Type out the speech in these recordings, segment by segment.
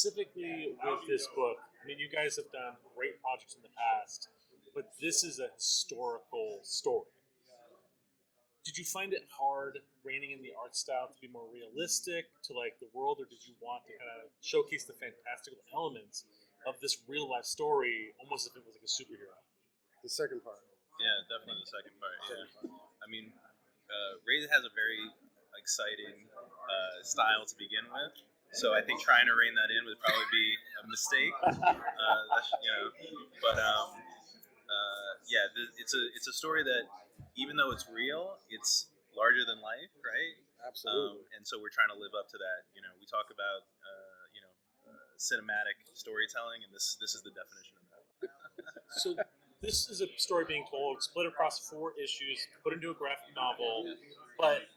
specifically with this book, I mean, you guys have done great projects in the past, but this is a historical story. Did you find it hard reining in the art style to be more realistic to like the world, or did you want to kind of showcase the fantastical elements of this real life story, almost as if it was like a superhero? The second part. Yeah, definitely the second part. Yeah, I mean, Ray has a very exciting style to begin with, so I think trying to rein that in would probably be a mistake. It's a story that, even though it's real, it's larger than life, right? Absolutely. And so we're trying to live up to that. You know, we talk about cinematic storytelling, and this is the definition of that. So this is a story being told, split across 4 issues, put into a graphic novel, but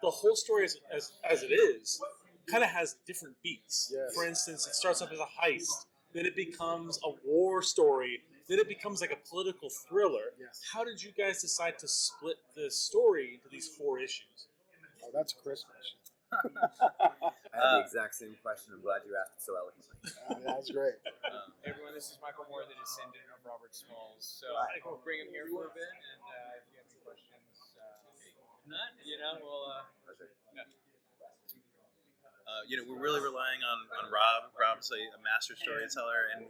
the whole story, as it is, kind of has different beats. Yes. For instance, it starts off as a heist, then it becomes a war story, then it becomes like a political thriller. Yes. How did you guys decide to split this story into these 4 issues? Oh, that's a Chris question. I had the exact same question. I'm glad you asked it so eloquently. That's great. Hey everyone, this is Michael Moore, the descendant of Robert Smalls. So I think we'll bring him here for a bit, and if you have any questions, we'll. We're really relying on Rob. Rob's a master storyteller, and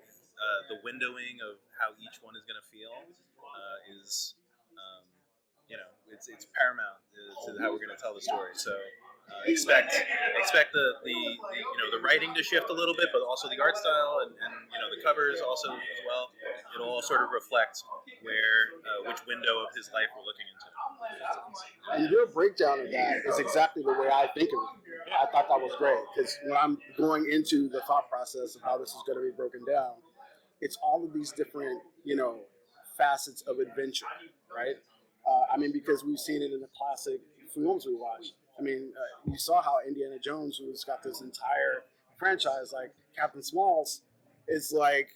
the windowing of how each one is going to feel is, it's paramount to how we're going to tell the story. So expect the writing to shift a little bit, but also the art style and the covers also as well. It'll all sort of reflect which window of his life we're looking into. And your breakdown of that is exactly the way I think of it. I thought that was great, because when I'm going into the thought process of how this is going to be broken down, it's all of these different, facets of adventure, right? Because we've seen it in the classic films we watched. You saw how Indiana Jones, who's got this entire franchise, like Captain Smalls, is like,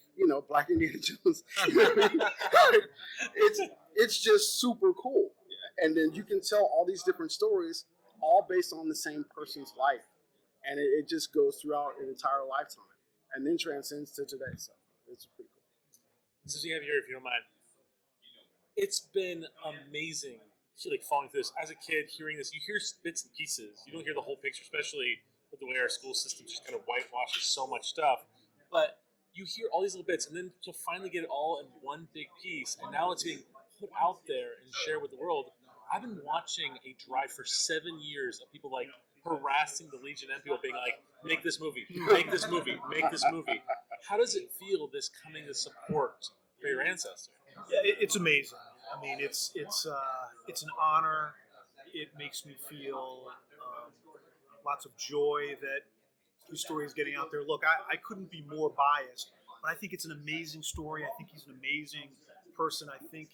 Black Indiana Jones. It's just super cool. And then you can tell all these different stories, all based on the same person's life. And it just goes throughout an entire lifetime and then transcends to today. So it's pretty cool. Since you have here, if you don't mind, it's been amazing, following through this. As a kid, hearing this, you hear bits and pieces. You don't hear the whole picture, especially with the way our school system just kind of whitewashes so much stuff. But you hear all these little bits, and then to finally get it all in one big piece, and now it's being put out there and shared with the world. I've been watching a drive for 7 years of people harassing the Legion and people being like, make this movie, make this movie, make this movie. How does it feel, this coming to support for your ancestor? Yeah, it's amazing. It's an honor. It makes me feel lots of joy that his story is getting out there. Look, I couldn't be more biased, but I think it's an amazing story. I think he's an amazing person. I think,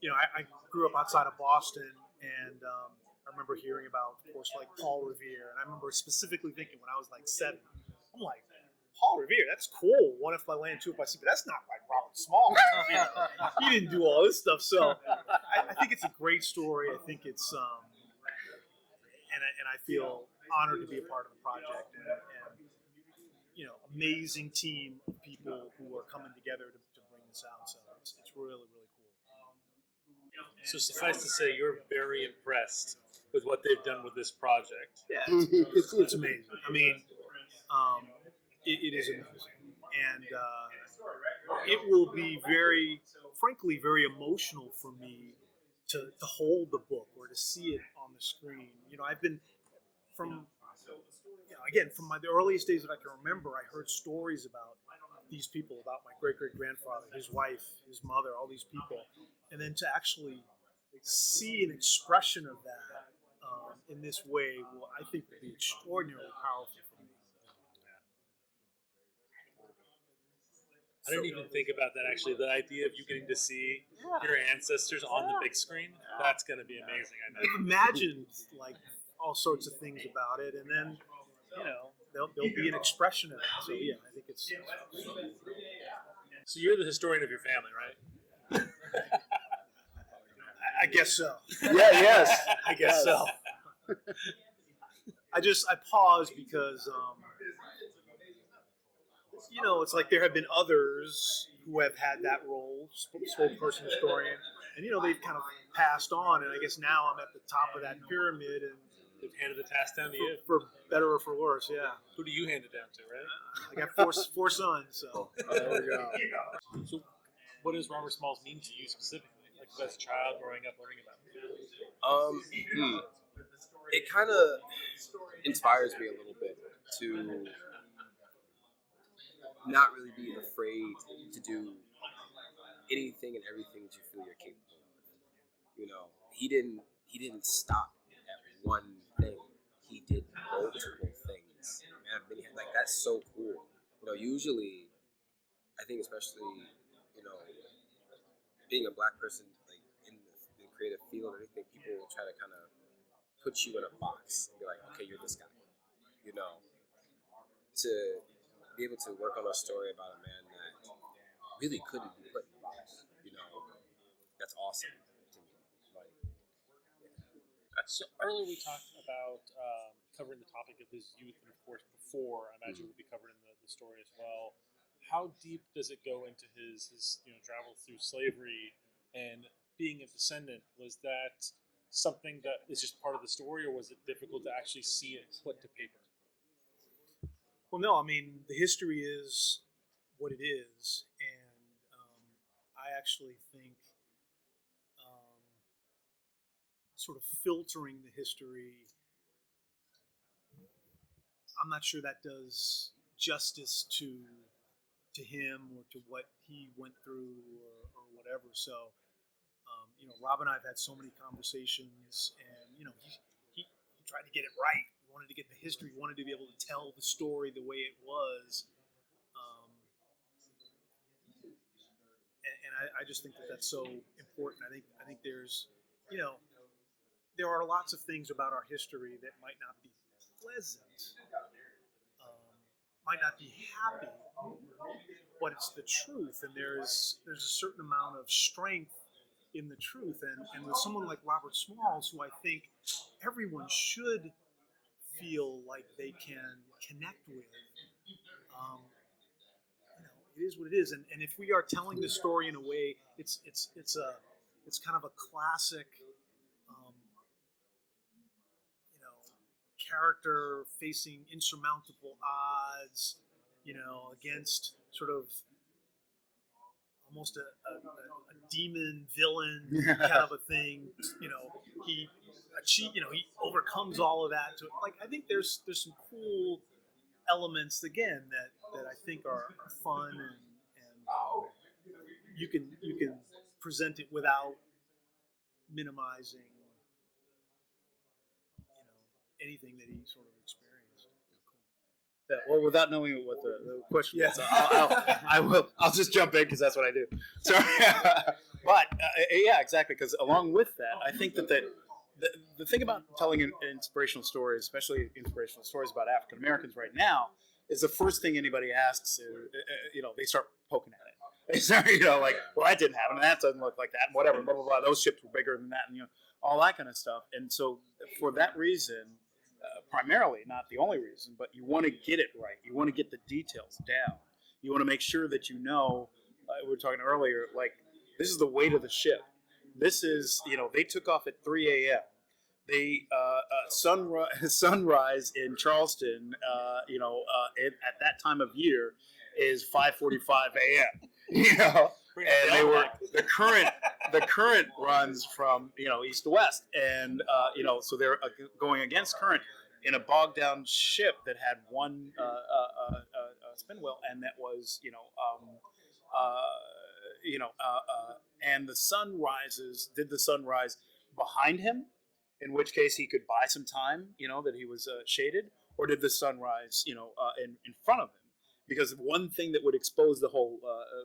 I grew up outside of Boston, and I remember hearing about, of course, Paul Revere, and I remember specifically thinking when I was 7, I'm like, Paul Revere, that's cool. 1 If I Land, 2 If I Sink, but that's not like Robert Small. He didn't do all this stuff. So I think it's a great story. I think it's, and I feel honored to be a part of the project, and amazing team of people who are coming together to bring this out. So it's really, really cool. So suffice to say, you're very impressed with what they've done with this project. Yeah, it's amazing. It is amazing. And it will be very emotional for me to hold the book or to see it on the screen. I've been from the earliest days that I can remember, I heard stories about these people, about my great-great-grandfather, his wife, his mother, all these people. And then to actually see an expression of that in this way, I think would be extraordinarily powerful for me. I didn't even think about that, actually. The idea of you getting to see your ancestors on the big screen, that's going to be amazing, I know. I've imagined, all sorts of things about it, and then, there'll be an expression of it. So, yeah, I think it's... So you're the historian of your family, right? I guess so. Yeah, yes. I guess so. I paused because you know, it's like there have been others who have had that role, spokesperson, historian, and you know they've kind of passed on, and I guess now I'm at the top of that pyramid, and They've handed the task down to you. for better or for worse, yeah. Who do you hand it down to, right? I got four sons, so There we go. So, what does Robert Smalls mean to you specifically? Like as a child growing up, learning about it. It kind of inspires me a little bit to not really be afraid to do anything and everything that you feel you're capable of. You know, he didn't stop at one thing. He did multiple things. Man, like that's so cool. You know, usually, I think especially, you know, being a black person like in the creative field or anything, people will try to kind of put you in a box and be like, okay, you're this guy. You know, to be able to work on a story about a man that really couldn't be put in a box, you know, that's awesome to me. Like, yeah. So earlier we talked about covering the topic of his youth, and of course before, I imagine would be covered in the story as well. How deep does it go into his travel through slavery and being a descendant? Was that something that is just part of the story, or was it difficult to actually see it put to paper? well, no, I mean the history is what it is, and I actually think sort of filtering the history, I'm not sure that does justice to him or to what he went through or whatever. So, you know, Rob and I have had so many conversations, and you know, he tried to get it right. He wanted to get the history. He wanted to be able to tell the story the way it was. And I just think that that's so important. I think there's, you know, there are lots of things about our history that might not be pleasant, might not be happy, but it's the truth, and there's a certain amount of strength in the truth, and with someone like Robert Smalls, who I think everyone should feel like they can connect with. You know, it is what it is, and if we are telling the story in a way, it's kind of a classic, you know, character facing insurmountable odds, you know, against sort of almost a demon villain kind of a thing. You know, he overcomes all of that. Like, I think there's some cool elements again that I think are fun, and you can present it without minimizing, you know, anything that he sort of experienced. Yeah, well, without knowing what the question Yeah. was, I'll just jump in because that's what I do. Sorry, but yeah, exactly. Because along with that, I think that the thing about telling inspirational stories, especially inspirational stories about African Americans right now, is the first thing anybody asks is, you know, they start poking at it. They start, you know, like, well, that didn't happen, and that doesn't look like that, and whatever, blah blah blah. Those ships were bigger than that, and you know, all that kind of stuff. And so, for that reason. Primarily, not the only reason, but you want to get it right. You want to get the details down. You want to make sure that you know, we were talking earlier, like, this is the weight of the ship. This is, you know, they took off at 3 a.m. They, sunrise in Charleston, you know, at that time of year is 5:45 a.m., you know, and they were, the current runs from, you know, east to west, and, you know, so they're going against current in a bogged down ship that had one spin wheel, and that was, and the sun did the sunrise behind him, in which case he could buy some time, you know, that he was shaded, or did the sunrise, you know, in front of him? Because one thing that would expose the whole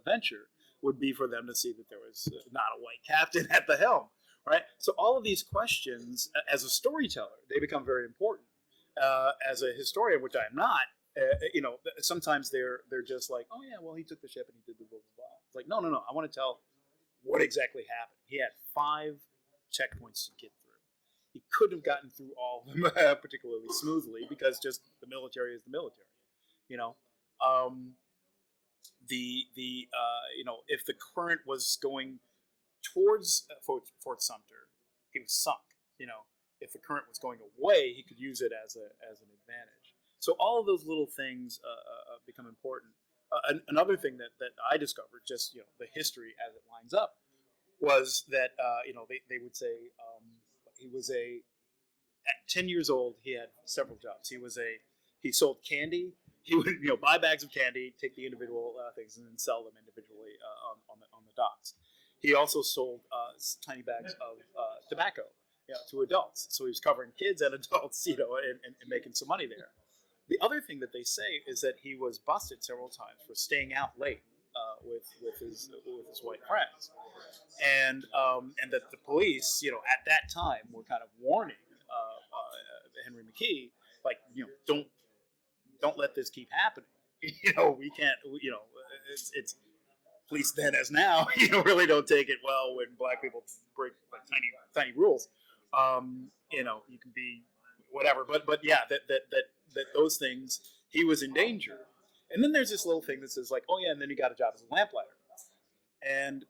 venture would be for them to see that there was not a white captain at the helm, right? So all of these questions, as a storyteller, they become very important. As a historian, which I am not, you know, sometimes they're just like, oh yeah, well, he took the ship and he did the blah blah blah. It's like, no, I want to tell what exactly happened. He had 5 checkpoints to get through. He couldn't have gotten through all of them particularly smoothly because just the military is the military, you know. if the current was going towards Fort Sumter, he was sunk. If the current was going away, he could use it as an advantage. So all of those little things become important. Another thing that I discovered, just the history as it lines up, was that they would say he was at 10 years old he had several jobs. He sold candy. He would buy bags of candy, take the individual things, and then sell them individually on the docks. He also sold tiny bags of tobacco to adults. So he was covering kids and adults, and making some money there. The other thing that they say is that he was busted several times for staying out late with his white friends, and that the police, at that time, were kind of warning Henry McKee, like, don't let this keep happening. We can't. It's police then as now. Really don't take it well when black people break like tiny rules. You can be whatever, but yeah, that those things, he was in danger. And then there's this little thing that says like, oh yeah, and then he got a job as a lamplighter. And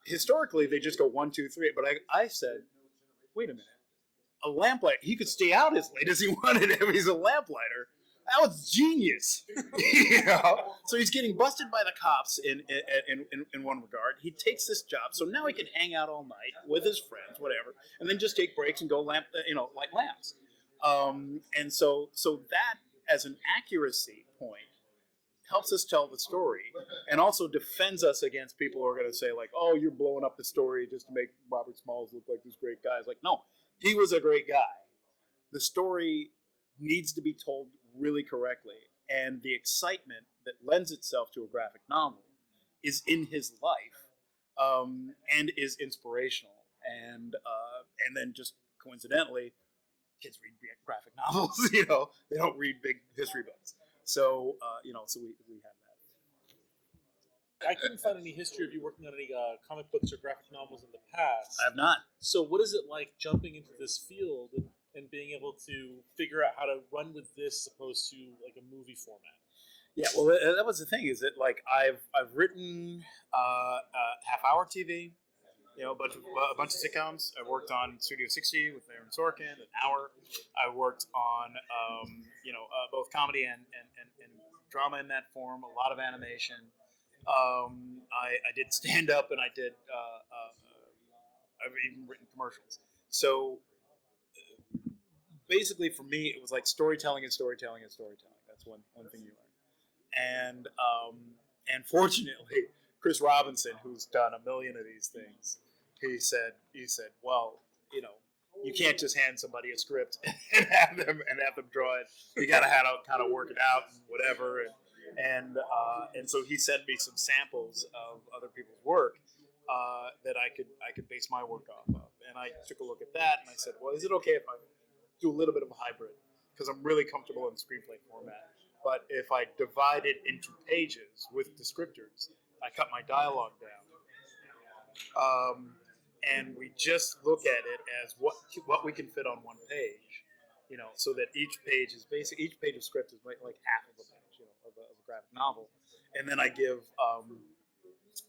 historically, they just go 1, 2, 3. But I said, wait a minute, a lamplighter, he could stay out as late as he wanted if he's a lamplighter. That was genius. So he's getting busted by the cops in one regard. He takes this job, so now he can hang out all night with his friends, whatever, and then just take breaks and go light lamps. And so that, as an accuracy point, helps us tell the story, and also defends us against people who are going to say like, oh, you're blowing up the story just to make Robert Smalls look like this great guy. It's like, no, he was a great guy. The story needs to be told really correctly, and the excitement that lends itself to a graphic novel is in his life, and is inspirational, and then just coincidentally, kids read graphic novels. They don't read big history books. So so we have that. I couldn't find any history of you working on any comic books or graphic novels in the past. I have not. So what is it like jumping into this field and being able to figure out how to run with this opposed to like a movie format? Yeah, well, that was the thing. Is that like I've written half-hour TV, a bunch of sitcoms. I've worked on Studio 60 with Aaron Sorkin, an hour. I worked on both comedy and drama in that form. A lot of animation. I did stand up, and I did. I've even written commercials. So basically, for me, it was like storytelling and storytelling and storytelling. That's one thing you learn. And fortunately, Chris Robinson, who's done a million of these things, he said, well, you can't just hand somebody a script and have them draw it. You got to kind of work it out and whatever. And so he sent me some samples of other people's work that I could base my work off of. And I took a look at that, and I said, well, is it okay if I do a little bit of a hybrid? Because I'm really comfortable in screenplay format. But if I divide it into pages with descriptors, I cut my dialogue down. And we just look at it as what we can fit on one page, so that each page of script is like half of a page, of a graphic novel. And then I give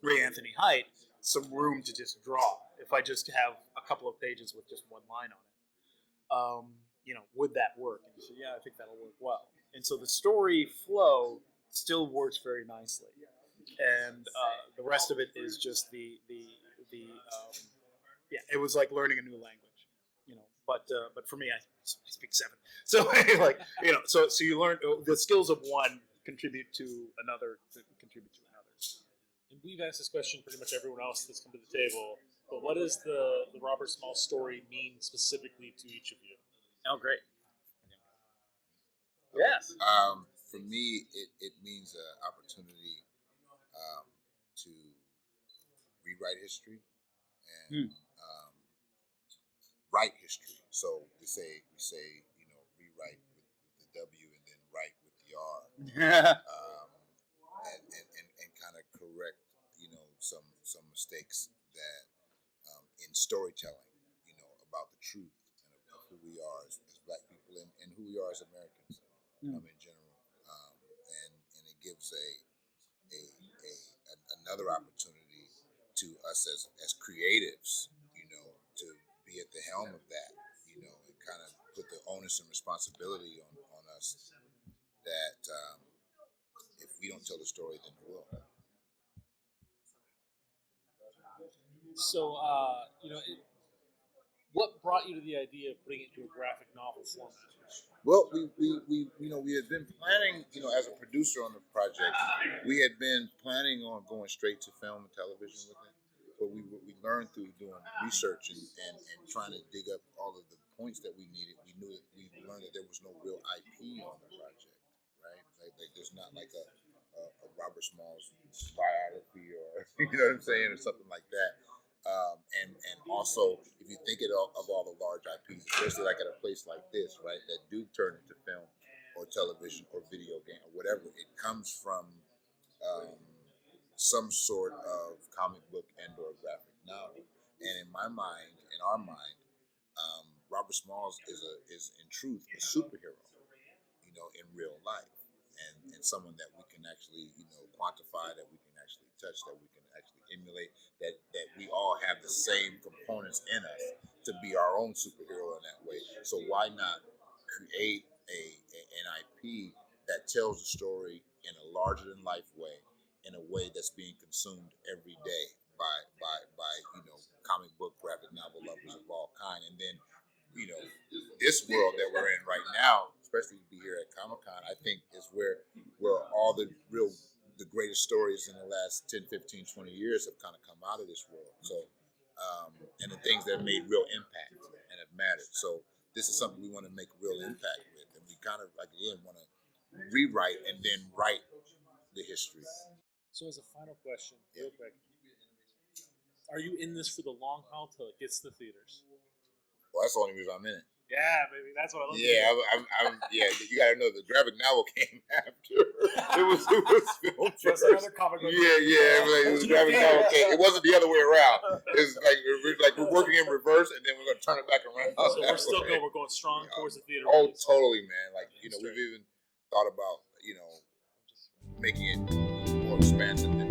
Ray Anthony Height some room to just draw. If I just have a couple of pages with just one line on it, would that work? And he said, yeah, I think that'll work well. And so the story flow still works very nicely. And the rest of it is just it was like learning a new language, But for me, I speak 7, so so you learn the skills of one contribute to another. And we've asked this question pretty much everyone else that's come to the table. But what does the Robert Small story mean specifically to each of you? Oh, great. Yes. For me, it means an opportunity to rewrite history and write history. So we say rewrite with the W and then write with the R, and kind of correct some mistakes that in storytelling about the truth and of who we are as Black people and who we are as Americans in general, and it gives another opportunity to us as creatives, to be at the helm of that, and kind of put the onus and responsibility on us that if we don't tell the story, then who will? So, what brought you to the idea of putting it into a graphic novel format? Well, we had been planning, as a producer on the project, we had been planning on going straight to film and television with it. But we learned through doing research and trying to dig up all of the points that we needed. We learned that there was no real IP on the project, right? Like there's not like a Robert Smalls biography or you know what I'm saying, or something like that. And also, if you think of all the large IPs, especially like at a place like this, right, that do turn into film or television or video game or whatever, it comes from some sort of comic book and or graphic novel. And in my mind, in our mind, Robert Smalls is in truth a superhero, in real life, and someone that we can actually, quantify, that we can actually touch, that we can actually emulate, that we all have the same components in us to be our own superhero in that way. So why not create an IP that tells the story in a larger than life way, in a way that's being consumed every day by comic book graphic novel lovers of all kind. And then this world that we're in right now, especially to be here at Comic-Con, I think is where all the greatest stories in the last 10, 15, 20 years have kind of come out of this world. So and the things that have made real impact and have mattered. So this is something we want to make real impact with, and we kind of again want to rewrite and then write the history. So, as a final question, real quick, are you in this for the long haul till it gets to the theaters? Well, that's the only reason I'm in it. Yeah, baby, that's what I love. Yeah, I'm. Yeah, you got to know the graphic novel came after. It was film first. another comic book. Yeah. It was graphic novel came. It wasn't the other way around. It's like we're working in reverse, and then we're going to turn it back around. So we're still going. We're going strong towards the theater. Oh, totally, man. Like we've even thought about making it more expansive than